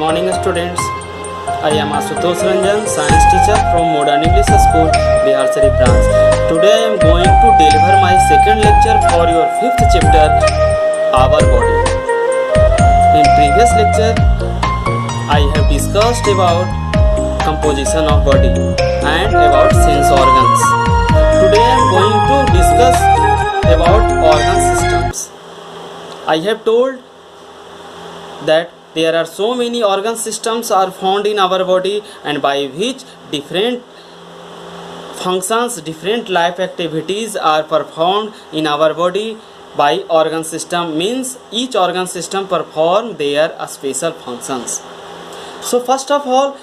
morning, students. I am Asutosh Ranjan, science teacher from Modern English School, Bihar Sharif branch. Today I am going to deliver my second lecture for your fifth chapter, Our Body. In previous lecture, I have discussed about composition of body and about sense organs. Today I am going to discuss about organ systems. I have told that there are so many organ systems are found in our body, and by which different functions, different life activities are performed in our body by organ system. Means each organ system perform their special functions. So first of all,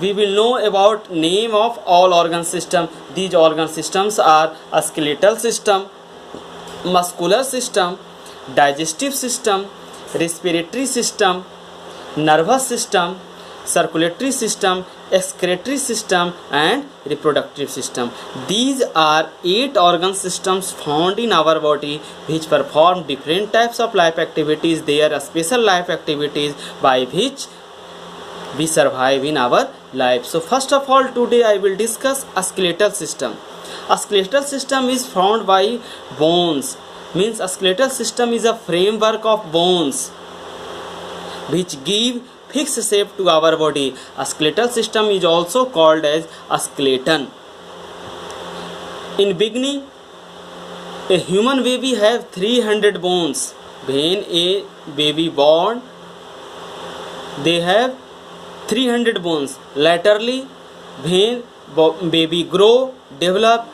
we will know about name of all organ system. These organ systems are a skeletal system, muscular system, digestive system, respiratory system, nervous system, circulatory system, excretory system, and reproductive system. These are 8 organ systems found in our body which perform different types of life activities. They are special life activities by which we survive in our life. So first of all, today I will discuss a skeletal system. A skeletal system is formed by bones. Means a skeletal system is a framework of bones which give fixed shape to our body. A skeletal system is also called as a skeleton. In beginning, a human baby have 300 bones. When a baby born, they have 300 bones. Laterally, when baby grow, develop,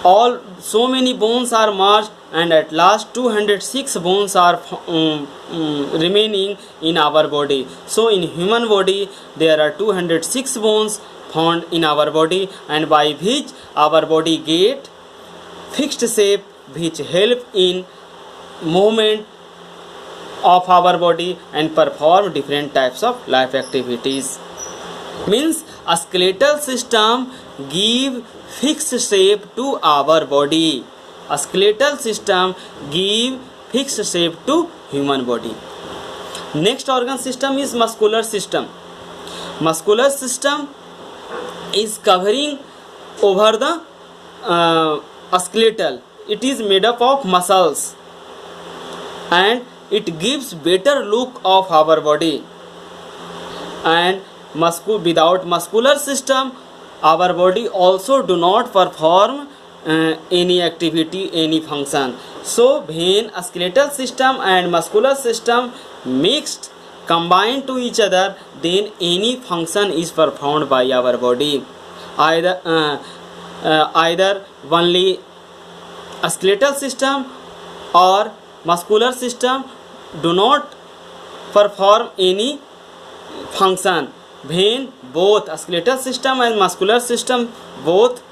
all so many bones are merged, and at last 206 bones are remaining in our body. So in human body there are 206 bones found in our body, and by which our body get fixed shape which help in movement of our body and perform different types of life activities. Means a skeletal system give fixed shape to our body. A skeletal system give fixed shape to human body. Next organ system is muscular system. Muscular system is covering over the skeletal. It is made up of muscles, and it gives better look of our body. And without muscular system, our body also do not perform any activity, any function. So when a skeletal system and muscular system mixed, combined to each other, then any function is performed by our body. Either only a skeletal system or muscular system do not perform any function. When both a skeletal system and muscular system both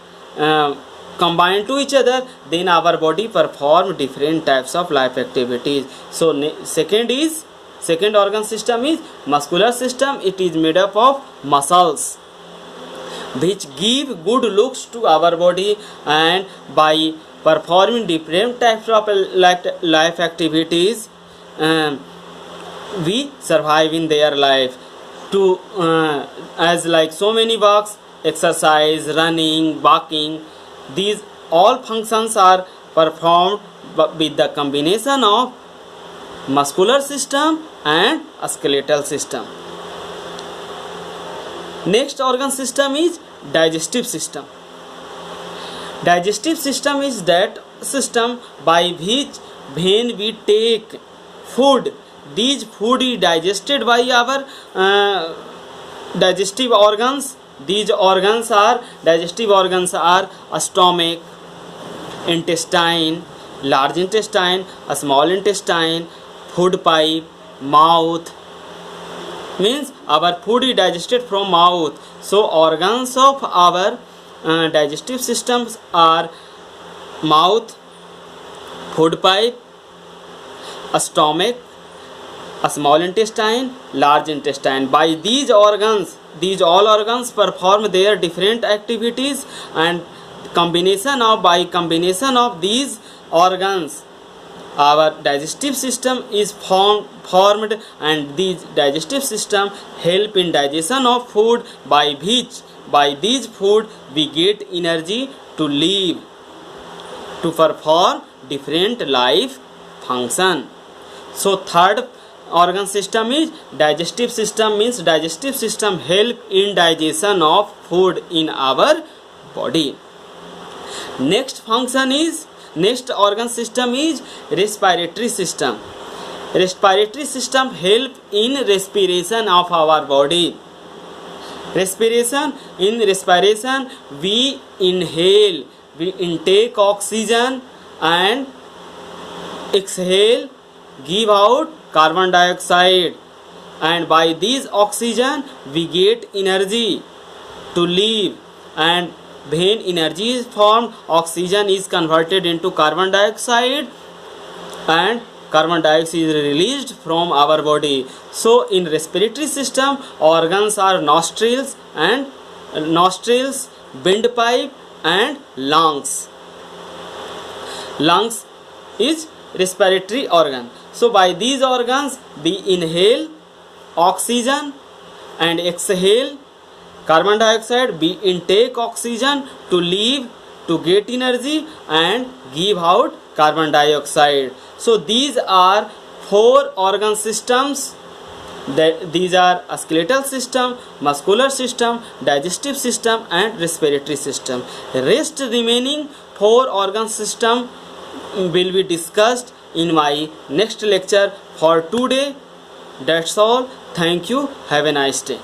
combine to each other, then our body perform different types of life activities. So second organ system is muscular system. It is made up of muscles which give good looks to our body, and by performing different types of life activities, we survive in their life. To as like so many walks, exercise, running, walking, these all functions are performed with the combination of muscular system and a skeletal system. Next organ system is digestive system. Digestive system is that system by which when we take food, these food is digested by our digestive organs. These digestive organs are a stomach, intestine, large intestine, a small intestine, food pipe, mouth. Means our food is digested from mouth. So organs of our digestive systems are mouth, food pipe, a stomach, a small intestine, large intestine. By these all organs perform their different activities, and by combination of these organs our digestive system is formed, and these digestive system help in digestion of food, by these food we get energy to live, to perform different life function. So third organ system is digestive system, means digestive system help in digestion of food in our body. Next organ system is respiratory system. Respiratory system help in respiration of our body. In respiration we inhale, we intake oxygen and exhale, give out carbon dioxide, and by this oxygen we get energy to live, and when energy is formed, oxygen is converted into carbon dioxide and carbon dioxide is released from our body. So in respiratory system, organs are nostrils, windpipe and lungs. Lungs is respiratory organ. So by these organs we inhale oxygen and exhale carbon dioxide, we intake oxygen to live, to get energy, and give out carbon dioxide. So these are 4 organ systems. These are a skeletal system, muscular system, digestive system and respiratory system. Rest remaining 4 organ system will be discussed in my next lecture. For today, that's all. Thank you. Have a nice day.